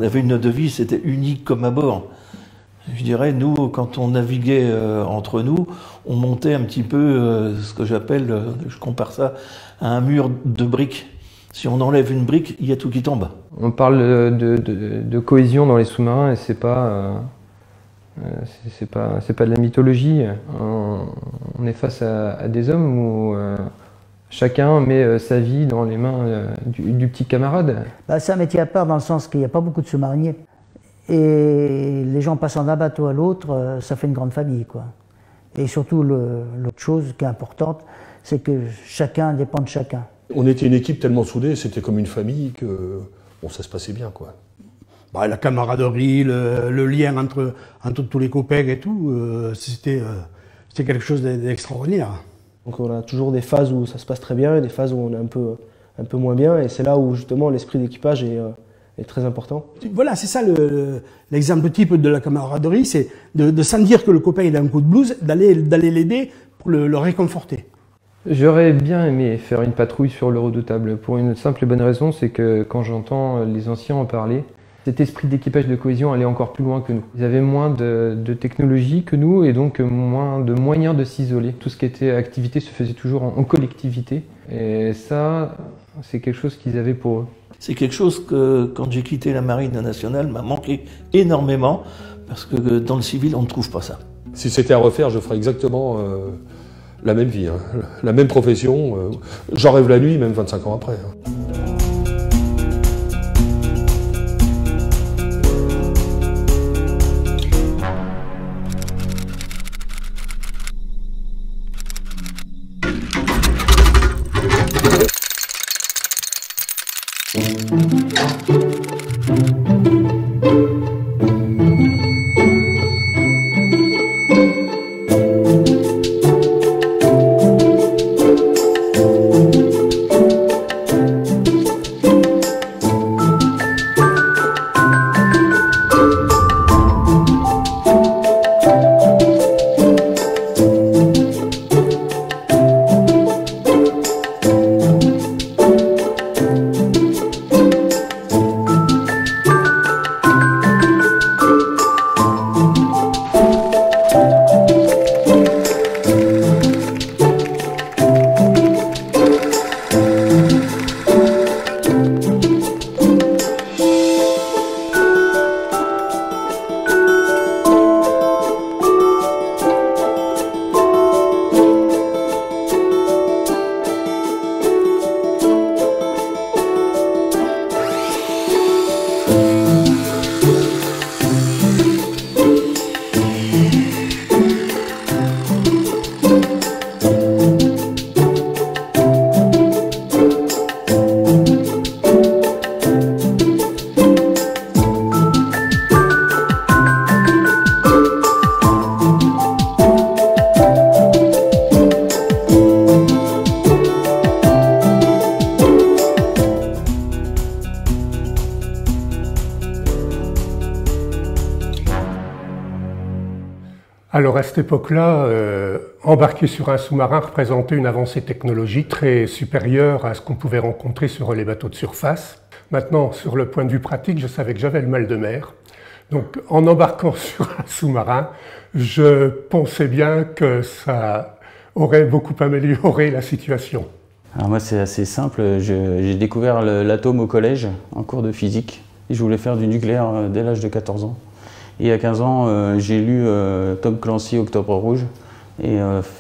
avait une devise, c'était unique comme à bord. Je dirais, nous, quand on naviguait entre nous, on montait un petit peu ce que j'appelle, je compare ça à un mur de briques. Si on enlève une brique, il y a tout qui tombe. On parle de cohésion dans les sous-marins et c'est pas de la mythologie. On est face à des hommes où chacun met sa vie dans les mains du petit camarade. Bah, c'est un métier à part dans le sens qu'il n'y a pas beaucoup de sous-mariniers. Et les gens passant d'un bateau à l'autre, ça fait une grande famille, quoi. Et surtout, l'autre chose qui est importante, c'est que chacun dépend de chacun. On était une équipe tellement soudée, c'était comme une famille que bon, ça se passait bien, quoi. Bah, la camaraderie, le lien entre tous les copains et tout, c'était quelque chose d'extraordinaire. Donc on a toujours des phases où ça se passe très bien et des phases où on est un peu moins bien. Et c'est là où justement l'esprit d'équipage est très important. Voilà, c'est ça l'exemple type de la camaraderie, c'est de sentir que le copain il a un coup de blues, d'aller l'aider pour le réconforter. J'aurais bien aimé faire une patrouille sur le Redoutable pour une simple et bonne raison, c'est que quand j'entends les anciens en parler, cet esprit d'équipage de cohésion allait encore plus loin que nous. Ils avaient moins de technologie que nous et donc moins de moyens de s'isoler. Tout ce qui était activité se faisait toujours en collectivité et ça, c'est quelque chose qu'ils avaient pour eux. C'est quelque chose que, quand j'ai quitté la Marine nationale, m'a manqué énormément parce que dans le civil, on ne trouve pas ça. Si c'était à refaire, je ferais exactement la même vie, hein, la même profession. J'en rêve la nuit, même 25 ans après. Hein. Alors à cette époque-là, embarquer sur un sous-marin représentait une avancée technologique très supérieure à ce qu'on pouvait rencontrer sur les bateaux de surface. Maintenant, sur le point de vue pratique, je savais que j'avais le mal de mer. Donc en embarquant sur un sous-marin, je pensais bien que ça aurait beaucoup amélioré la situation. Alors moi c'est assez simple, j'ai découvert l'atome au collège en cours de physique et je voulais faire du nucléaire dès l'âge de 14 ans. Et à 15 ans, j'ai lu Tom Clancy, Octobre Rouge, et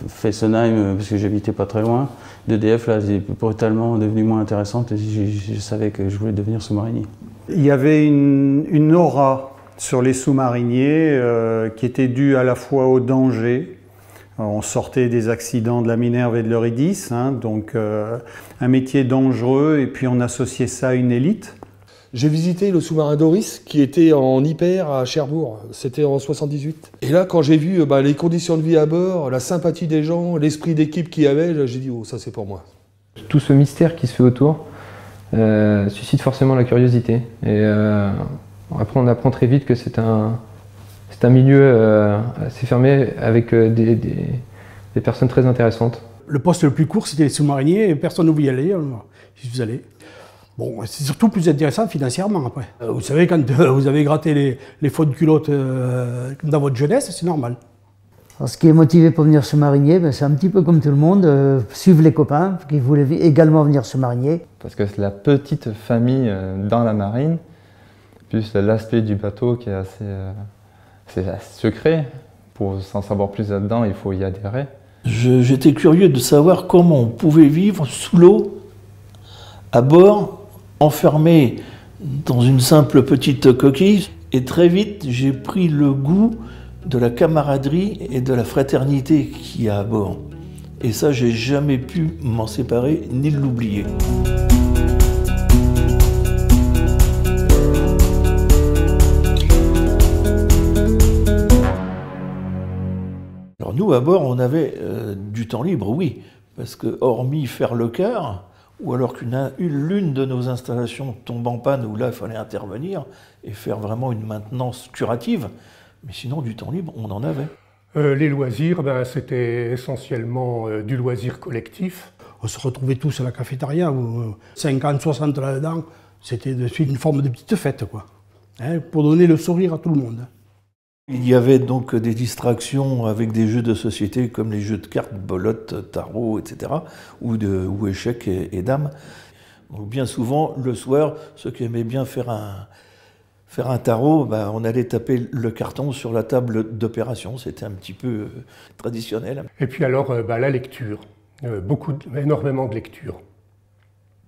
Fessenheim, parce que j'habitais pas très loin. D'EDF, là, c'est brutalement devenu moins intéressante et je savais que je voulais devenir sous-marinier. Il y avait une aura sur les sous-mariniers qui était due à la fois au danger. On sortait des accidents de la Minerve et de l'Eurydice, hein, donc un métier dangereux, et puis on associait ça à une élite. J'ai visité le sous-marin Doris qui était en hyper à Cherbourg, c'était en 78. Et là, quand j'ai vu les conditions de vie à bord, la sympathie des gens, l'esprit d'équipe qu'il y avait, j'ai dit « oh, ça c'est pour moi ». Tout ce mystère qui se fait autour suscite forcément la curiosité. Et après, on apprend très vite que c'est un milieu assez fermé avec des personnes très intéressantes. Le poste le plus court, c'était les sous-mariniers et personne ne voulait y aller, alors j'y suis allé. Bon, c'est surtout plus intéressant financièrement après. Vous savez, quand vous avez gratté les fonds de culotte dans votre jeunesse, c'est normal. Alors, ce qui est motivé pour venir sous-marinier, ben, c'est un petit peu comme tout le monde, suivre les copains qui voulaient également venir sous-marinier. Parce que c'est la petite famille dans la marine, plus l'aspect du bateau qui est assez secret. Pour s'en savoir plus là-dedans, il faut y adhérer. J'étais curieux de savoir comment on pouvait vivre sous l'eau, à bord, enfermé dans une simple petite coquille. Et très vite, j'ai pris le goût de la camaraderie et de la fraternité qu'il y a à bord. Et ça, j'ai jamais pu m'en séparer ni l'oublier. Alors nous, à bord, on avait du temps libre, oui, parce que hormis faire le quart, ou alors l'une de nos installations tombe en panne, où là, il fallait intervenir et faire vraiment une maintenance curative, mais sinon, du temps libre, on en avait. Les loisirs, ben, c'était essentiellement du loisir collectif. On se retrouvait tous à la cafétéria, 50, 60 là-dedans, c'était de suite une forme de petite fête, quoi, hein, pour donner le sourire à tout le monde. Il y avait donc des distractions avec des jeux de société comme les jeux de cartes, belote, tarot, etc. ou échecs et dames. Donc bien souvent, le soir, ceux qui aimaient bien faire un tarot, ben, on allait taper le carton sur la table d'opération. C'était un petit peu traditionnel. Et puis alors, la lecture. Énormément de lecture.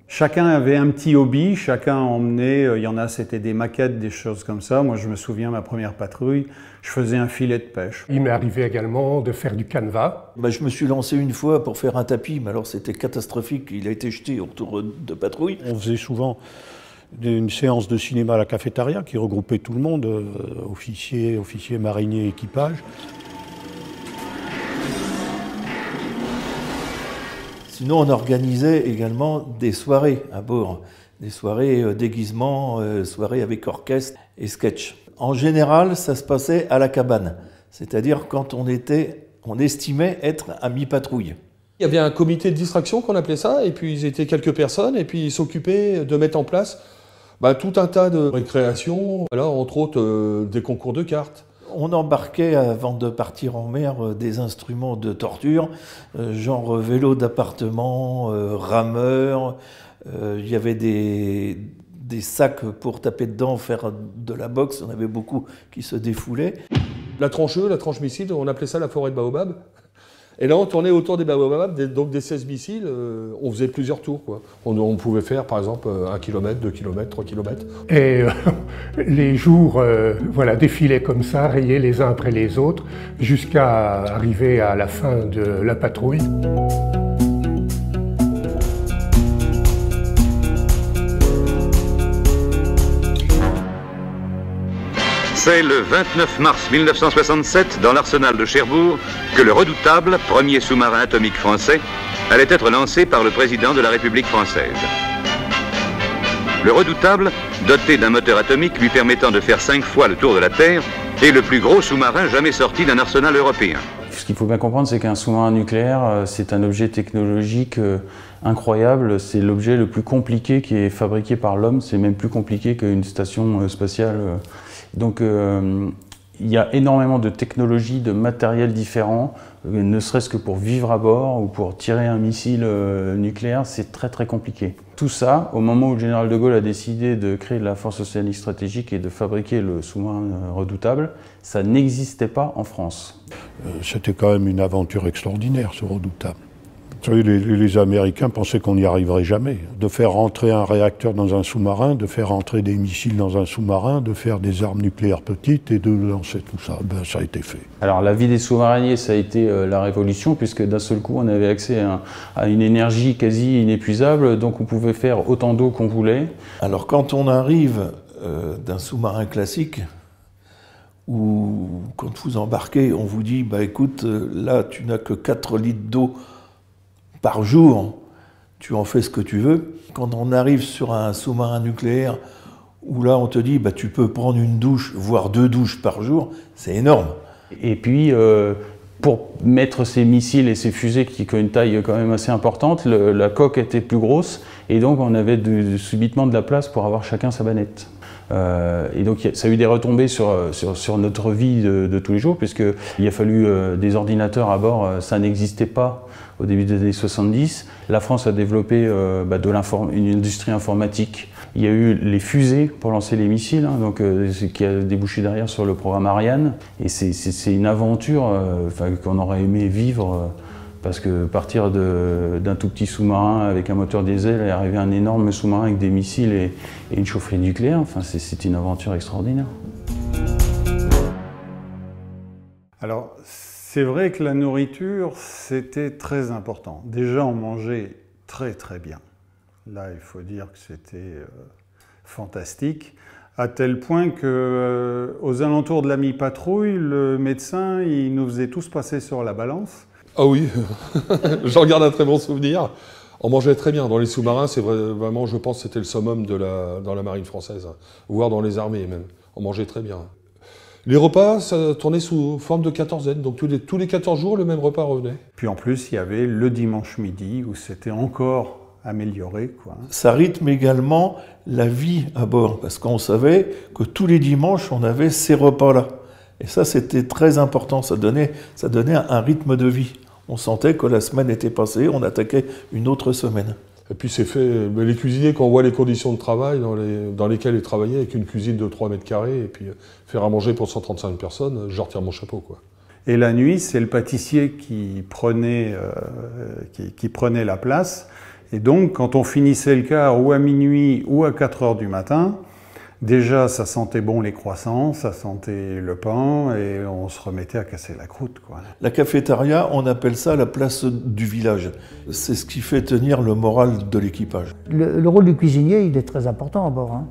Chacun avait un petit hobby, chacun emmenait, il y en a c'était des maquettes, des choses comme ça. Moi je me souviens, ma première patrouille, je faisais un filet de pêche. Il m'est arrivé également de faire du canevas. Ben, je me suis lancé une fois pour faire un tapis, mais alors c'était catastrophique, il a été jeté autour de patrouille. On faisait souvent une séance de cinéma à la cafétéria qui regroupait tout le monde, officiers, mariniers, équipage. Sinon, on organisait également des soirées à bord, des soirées déguisement, soirées avec orchestre et sketch. En général, ça se passait à la cabane, c'est-à-dire quand on estimait être à mi-patrouille. Il y avait un comité de distraction qu'on appelait ça, et puis ils étaient quelques personnes, et puis ils s'occupaient de mettre en place tout un tas de récréations, alors entre autres des concours de cartes. On embarquait, avant de partir en mer, des instruments de torture, genre vélo d'appartement, rameur. Il y avait des sacs pour taper dedans, faire de la boxe. On avait beaucoup qui se défoulaient. La tranche missile, on appelait ça la forêt de baobab. Et là, on tournait autour des baobabs, donc des 16 missiles, on faisait plusieurs tours, quoi. On pouvait faire, par exemple, 1 km, 2 km, 3 km. Et les jours défilaient comme ça, rayaient les uns après les autres, jusqu'à arriver à la fin de la patrouille. C'est le 29 mars 1967, dans l'arsenal de Cherbourg, que le redoutable, premier sous-marin atomique français, allait être lancé par le président de la République française. Le redoutable, doté d'un moteur atomique lui permettant de faire 5 fois le tour de la Terre, est le plus gros sous-marin jamais sorti d'un arsenal européen. Ce qu'il faut bien comprendre, c'est qu'un sous-marin nucléaire, c'est un objet technologique incroyable. C'est l'objet le plus compliqué qui est fabriqué par l'homme. C'est même plus compliqué qu'une station spatiale. Donc il y a énormément de technologies, de matériel différents, ne serait-ce que pour vivre à bord ou pour tirer un missile nucléaire, c'est très très compliqué. Tout ça, au moment où le général de Gaulle a décidé de créer la force océanique stratégique et de fabriquer le sous-marin redoutable, ça n'existait pas en France. C'était quand même une aventure extraordinaire, ce redoutable. Vous savez, les Américains pensaient qu'on n'y arriverait jamais. De faire rentrer un réacteur dans un sous-marin, de faire rentrer des missiles dans un sous-marin, de faire des armes nucléaires petites et de lancer tout ça, ça a été fait. Alors la vie des sous-mariniers, ça a été la révolution, puisque d'un seul coup, on avait accès à une énergie quasi inépuisable, donc on pouvait faire autant d'eau qu'on voulait. Alors quand on arrive d'un sous-marin classique, où quand vous embarquez, on vous dit, écoute, là tu n'as que 4 litres d'eau par jour, tu en fais ce que tu veux. Quand on arrive sur un sous-marin nucléaire, où là on te dit, tu peux prendre une douche, voire 2 douches par jour, c'est énorme. Et puis, Pour mettre ces missiles et ces fusées qui ont une taille quand même assez importante, la coque était plus grosse et donc on avait subitement de la place pour avoir chacun sa bannette. Et donc ça a eu des retombées sur notre vie de tous les jours, puisqu'il a fallu des ordinateurs à bord, ça n'existait pas au début des années 70. La France a développé une industrie informatique. Il y a eu les fusées pour lancer les missiles, ce qui a débouché derrière sur le programme Ariane. Et c'est une aventure qu'on aurait aimé vivre, parce que partir d'un tout petit sous-marin avec un moteur diesel et arriver à un énorme sous-marin avec des missiles et une chaufferie nucléaire, c'est une aventure extraordinaire. Alors, c'est vrai que la nourriture, c'était très important. Déjà, on mangeait très très bien. Là, il faut dire que c'était fantastique, à tel point que aux alentours de la mi-patrouille, le médecin, il nous faisait tous passer sur la balance. Ah oui, j'en garde un très bon souvenir. On mangeait très bien dans les sous-marins, c'est vraiment, je pense, c'était le summum dans la marine française, voire dans les armées même. On mangeait très bien. Les repas, ça tournait sous forme de quatorzaine, donc tous les 14 jours, le même repas revenait. Puis en plus, il y avait le dimanche midi, où c'était encore amélioré, quoi. Ça rythme également la vie à bord, parce qu'on savait que tous les dimanches, on avait ces repas-là. Et ça, c'était très important, ça donnait un rythme de vie. On sentait que la semaine était passée, on attaquait une autre semaine. Et puis c'est fait, les cuisiniers, quand on voit les conditions de travail dans lesquelles ils travaillaient, avec une cuisine de 3 mètres carrés, et puis faire à manger pour 135 personnes, je retire mon chapeau, quoi. Et la nuit, c'est le pâtissier qui prenait la place. Et donc, quand on finissait le quart ou à minuit ou à 4 heures du matin, déjà, ça sentait bon les croissants, ça sentait le pain, et on se remettait à casser la croûte, quoi. La cafétéria, on appelle ça la place du village. C'est ce qui fait tenir le moral de l'équipage. Le rôle du cuisinier, il est très important à bord, hein.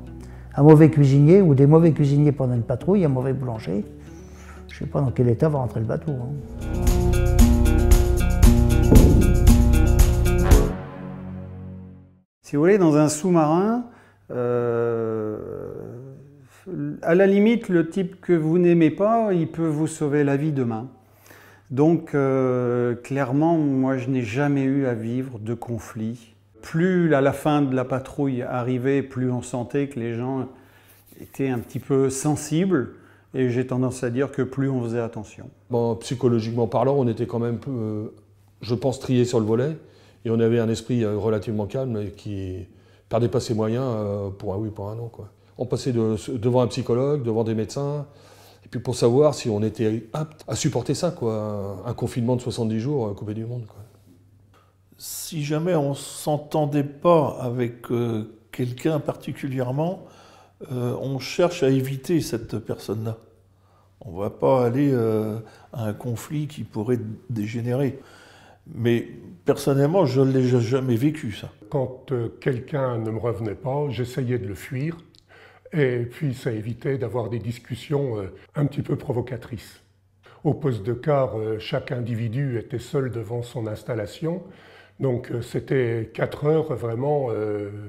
Un mauvais cuisinier ou des mauvais cuisiniers pendant une patrouille, un mauvais boulanger, je ne sais pas dans quel état va rentrer le bateau, hein. Si vous voulez, dans un sous-marin, à la limite, le type que vous n'aimez pas, il peut vous sauver la vie demain. Donc, clairement, moi, je n'ai jamais eu à vivre de conflit. Plus à la fin de la patrouille arrivait, plus on sentait que les gens étaient un petit peu sensibles. Et j'ai tendance à dire que plus on faisait attention. Bon, psychologiquement parlant, on était quand même, je pense, triés sur le volet. Et on avait un esprit relativement calme et qui perdait pas ses moyens pour un oui, pour un non, quoi. On passait devant un psychologue, devant des médecins, et puis pour savoir si on était apte à supporter ça, quoi. Un confinement de 70 jours coupé du monde, quoi. Si jamais on ne s'entendait pas avec quelqu'un particulièrement, on cherche à éviter cette personne-là. On ne va pas aller à un conflit qui pourrait dégénérer. Mais personnellement, je ne l'ai jamais vécu, ça. Quand quelqu'un ne me revenait pas, j'essayais de le fuir. Et puis ça évitait d'avoir des discussions un petit peu provocatrices. Au poste de quart, chaque individu était seul devant son installation. Donc c'était 4 heures vraiment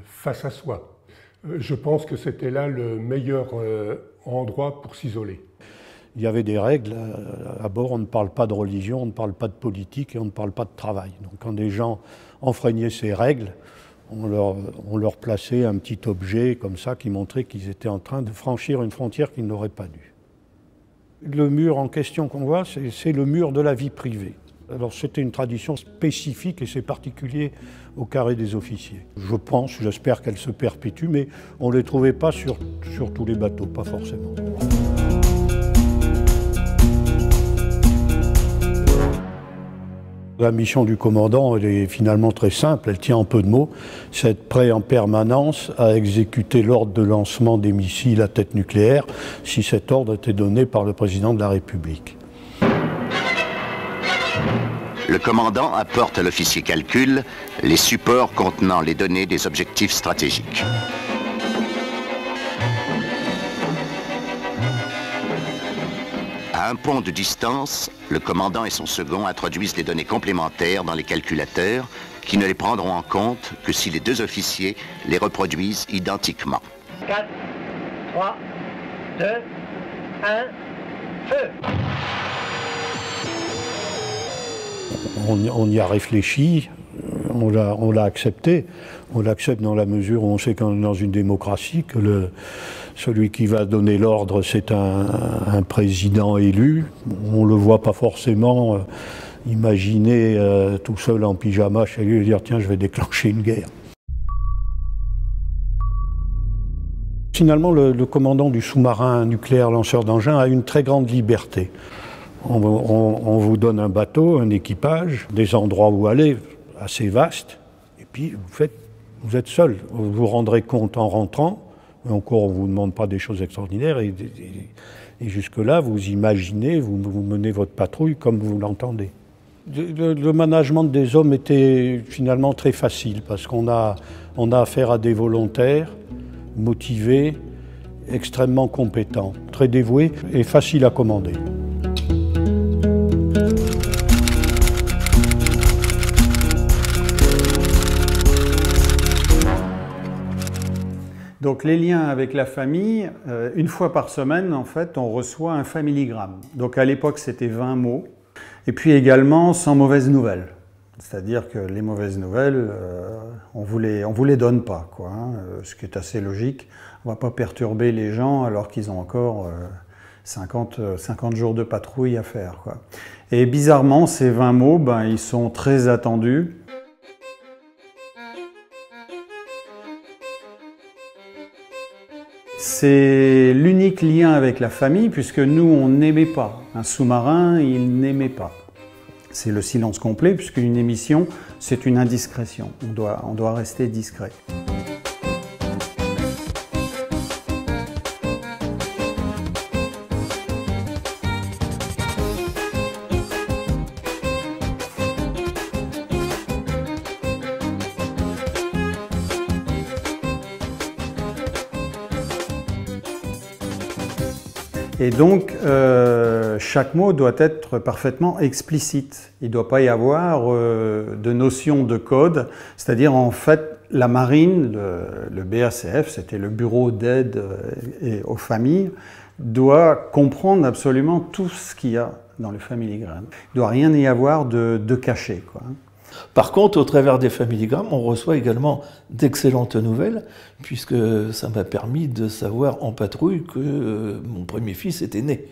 face à soi. Je pense que c'était là le meilleur endroit pour s'isoler. Il y avait des règles. À bord, on ne parle pas de religion, on ne parle pas de politique et on ne parle pas de travail. Donc quand des gens enfreignaient ces règles, on leur plaçait un petit objet comme ça qui montrait qu'ils étaient en train de franchir une frontière qu'ils n'auraient pas dû. Le mur en question qu'on voit, c'est le mur de la vie privée. Alors c'était une tradition spécifique et c'est particulier au carré des officiers. Je pense, j'espère qu'elle se perpétue, mais on ne les trouvait pas sur tous les bateaux, pas forcément. La mission du commandant, elle est finalement très simple, elle tient en peu de mots. C'est être prêt en permanence à exécuter l'ordre de lancement des missiles à tête nucléaire si cet ordre était donné par le président de la République. Le commandant apporte à l'officier calcul les supports contenant les données des objectifs stratégiques. À un pont de distance, le commandant et son second introduisent les données complémentaires dans les calculateurs qui ne les prendront en compte que si les deux officiers les reproduisent identiquement. 4, 3, 2, 1, feu! On y a réfléchi, on l'a accepté. On l'accepte dans la mesure où on sait qu'on est dans une démocratie, que celui qui va donner l'ordre, c'est un président élu. On ne le voit pas forcément imaginer tout seul en pyjama chez lui et dire « tiens, je vais déclencher une guerre ». Finalement, le commandant du sous-marin nucléaire lanceur d'engins a une très grande liberté. On vous donne un bateau, un équipage, des endroits où aller assez vastes, et puis vous êtes seul. Vous vous rendrez compte en rentrant, mais encore on ne vous demande pas des choses extraordinaires, et jusque-là, vous imaginez, vous menez votre patrouille comme vous l'entendez. Le management des hommes était finalement très facile, parce qu'on a affaire à des volontaires, motivés, extrêmement compétents, très dévoués et faciles à commander. Donc les liens avec la famille, une fois par semaine, en fait, on reçoit un familigramme. Donc à l'époque, c'était 20 mots. Et puis également, sans mauvaises nouvelles. C'est-à-dire que les mauvaises nouvelles, on vous les donne pas, quoi, hein, ce qui est assez logique. On ne va pas perturber les gens alors qu'ils ont encore 50 jours de patrouille à faire, quoi. Et bizarrement, ces 20 mots, ben, ils sont très attendus. C'est l'unique lien avec la famille, puisque nous, on n'aimait pas. Un sous-marin, il n'aimait pas. C'est le silence complet, puisqu'une émission, c'est une indiscrétion. On doit rester discret. Et donc, chaque mot doit être parfaitement explicite. Il ne doit pas y avoir de notion de code. C'est-à-dire, en fait, la marine, le BACF, c'était le bureau d'aide aux familles, doit comprendre absolument tout ce qu'il y a dans le familigramme. Il ne doit rien y avoir de caché, quoi. Par contre, au travers des familigrammes, on reçoit également d'excellentes nouvelles, puisque ça m'a permis de savoir en patrouille que mon premier fils était né.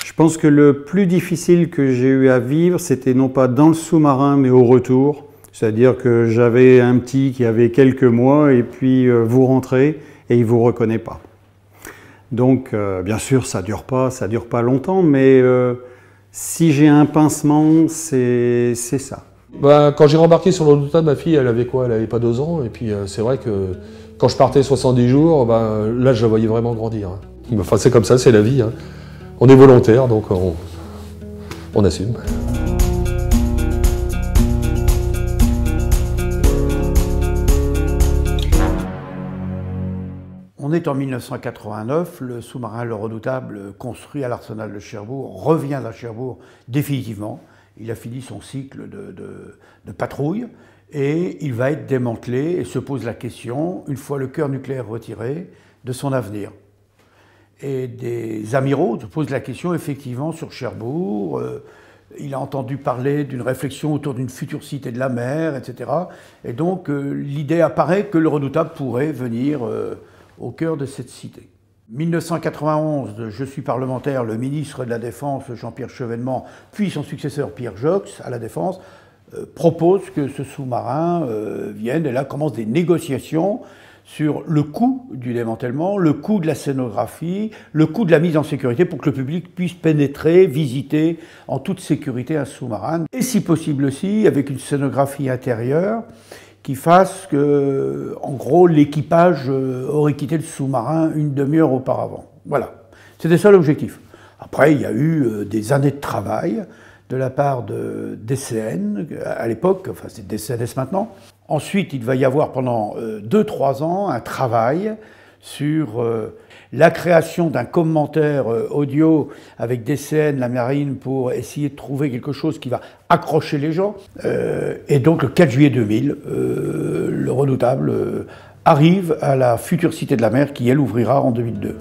Je pense que le plus difficile que j'ai eu à vivre, c'était non pas dans le sous-marin, mais au retour. C'est-à-dire que j'avais un petit qui avait quelques mois, et puis vous rentrez et il ne vous reconnaît pas. Donc, bien sûr, ça dure pas longtemps, mais si j'ai un pincement, c'est ça. Bah, quand j'ai rembarqué sur le Redoutable, ma fille, elle avait quoi? Elle avait pas 2 ans. Et puis c'est vrai que quand je partais 70 jours, bah, là je la voyais vraiment grandir. Enfin, c'est comme ça, c'est la vie. Hein. On est volontaire, donc on assume. On est en 1989, le sous-marin Le Redoutable, construit à l'arsenal de Cherbourg, revient à Cherbourg définitivement. Il a fini son cycle de patrouille et il va être démantelé et se pose la question, une fois le cœur nucléaire retiré, de son avenir. Et des amiraux se posent la question effectivement sur Cherbourg. Il a entendu parler d'une réflexion autour d'une future cité de la mer, etc. Et donc l'idée apparaît que le Redoutable pourrait venir au cœur de cette cité. 1991, je suis parlementaire, le ministre de la Défense, Jean-Pierre Chevènement, puis son successeur Pierre Jox, à la Défense, propose que ce sous-marin vienne, et là commencent des négociations sur le coût du démantèlement, le coût de la scénographie, le coût de la mise en sécurité pour que le public puisse pénétrer, visiter en toute sécurité un sous-marin, et si possible aussi avec une scénographie intérieure qui fasse que, en gros, l'équipage aurait quitté le sous-marin une demi-heure auparavant. Voilà, c'était ça l'objectif. Après, il y a eu des années de travail de la part de DCN, à l'époque, enfin c'est DCNS maintenant. Ensuite, il va y avoir pendant 2-3 ans un travail sur la création d'un commentaire audio avec DCN, la marine, pour essayer de trouver quelque chose qui va accrocher les gens. Et donc le 4 juillet 2000, le Redoutable arrive à la future cité de la mer qui, elle, ouvrira en 2002.